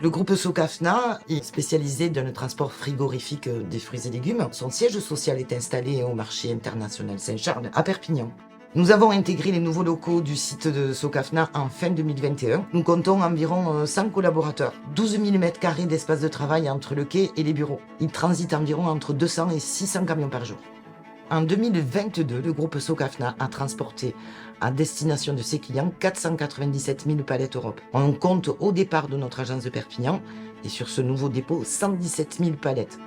Le groupe Socafna est spécialisé dans le transport frigorifique des fruits et légumes. Son siège social est installé au marché international Saint-Charles à Perpignan. Nous avons intégré les nouveaux locaux du site de Socafna en fin 2021. Nous comptons environ 100 collaborateurs, 12 000 m² d'espace de travail entre le quai et les bureaux. Il transite environ entre 200 et 600 camions par jour. En 2022, le groupe Socafna a transporté à destination de ses clients 497 000 palettes Europe. On compte au départ de notre agence de Perpignan et sur ce nouveau dépôt 117 000 palettes.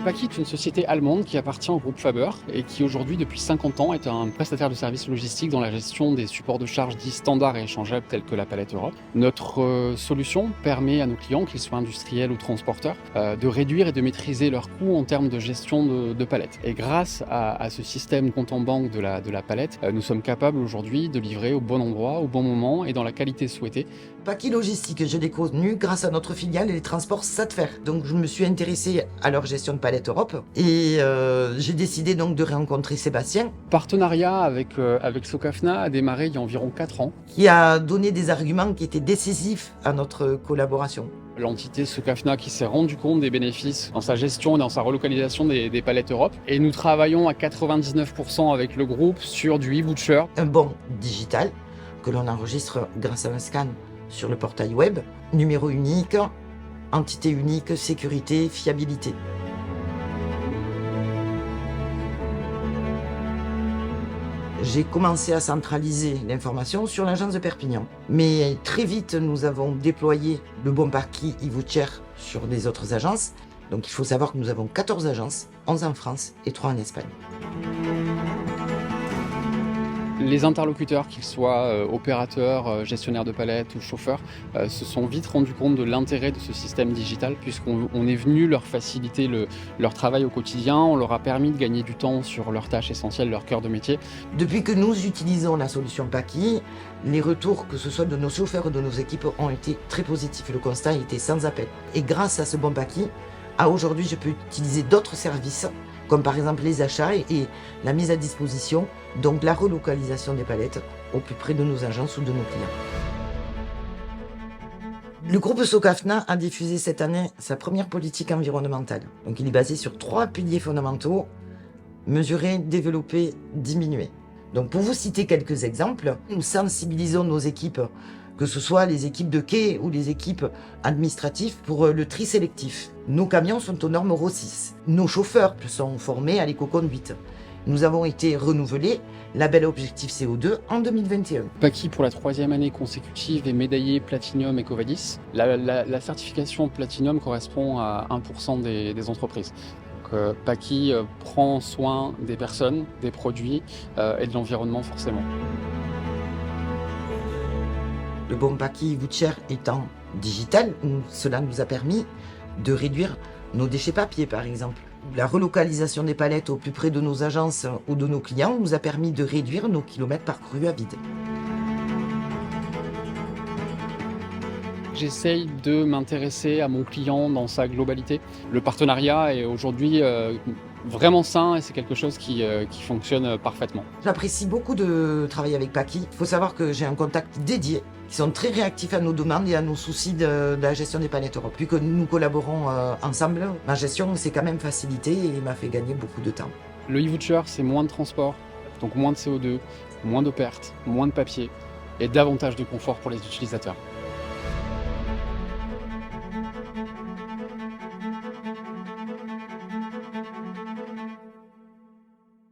Paki est une société allemande qui appartient au groupe Faber et qui aujourd'hui depuis 50 ans est un prestataire de services logistiques dans la gestion des supports de charge dits standards et échangeables tels que la palette Europe. Notre solution permet à nos clients, qu'ils soient industriels ou transporteurs, de réduire et de maîtriser leurs coûts en termes de gestion de palettes. Et grâce à ce système compte en banque de la palette, nous sommes capables aujourd'hui de livrer au bon endroit, au bon moment et dans la qualité souhaitée. Paki Logistique, je l'ai connu grâce à notre filiale et les transports Satfer. Donc je me suis intéressé à leur gestion de palette Europe et j'ai décidé donc de rencontrer Sébastien. Partenariat avec Socafna a démarré il y a environ 4 ans. Qui a donné des arguments qui étaient décisifs à notre collaboration. L'entité Socafna qui s'est rendu compte des bénéfices dans sa gestion et dans sa relocalisation des palettes Europe. Et nous travaillons à 99% avec le groupe sur du e-voucher. Un bon digital que l'on enregistre grâce à un scan sur le portail web. Numéro unique, entité unique, sécurité, fiabilité. J'ai commencé à centraliser l'information sur l'agence de Perpignan. Mais très vite, nous avons déployé le bon Paki e-voucher sur les autres agences. Donc il faut savoir que nous avons 14 agences, 11 en France et 3 en Espagne. Les interlocuteurs, qu'ils soient opérateurs, gestionnaires de palettes ou chauffeurs, se sont vite rendus compte de l'intérêt de ce système digital puisqu'on est venu leur faciliter leur travail au quotidien, on leur a permis de gagner du temps sur leurs tâches essentielles, leur cœur de métier. Depuis que nous utilisons la solution Paki, les retours, que ce soit de nos chauffeurs ou de nos équipes, ont été très positifs. Le constat a été sans appel. Et grâce à ce bon Paki, à aujourd'hui, je peux utiliser d'autres services comme par exemple les achats et la mise à disposition, donc la relocalisation des palettes au plus près de nos agences ou de nos clients. Le groupe Socafna a diffusé cette année sa première politique environnementale. Donc il est basé sur 3 piliers fondamentaux: mesurer, développer, diminuer. Donc pour vous citer quelques exemples, nous sensibilisons nos équipes, que ce soit les équipes de quai ou les équipes administratives, pour le tri sélectif. Nos camions sont aux normes Euro 6. Nos chauffeurs sont formés à l'éco-conduite. Nous avons été renouvelés label Objectif CO2 en 2021. Paki, pour la 3e année consécutive, est médaillé Platinum EcoVadis. La certification Platinum correspond à 1% des entreprises. Paki prend soin des personnes, des produits et de l'environnement forcément. Le bon Paki e-voucher étant digital, cela nous a permis de réduire nos déchets papier par exemple. La relocalisation des palettes au plus près de nos agences ou de nos clients nous a permis de réduire nos kilomètres parcourus à vide. J'essaye de m'intéresser à mon client dans sa globalité. Le partenariat est aujourd'hui vraiment sain et c'est quelque chose qui fonctionne parfaitement. J'apprécie beaucoup de travailler avec Paki. Il faut savoir que j'ai un contact dédié. Ils sont très réactifs à nos demandes et à nos soucis de la gestion des palettes Europe. Vu que nous collaborons ensemble, ma gestion s'est quand même facilitée et m'a fait gagner beaucoup de temps. Le e-voucher, c'est moins de transport, donc moins de CO2, moins de pertes, moins de papier et davantage de confort pour les utilisateurs.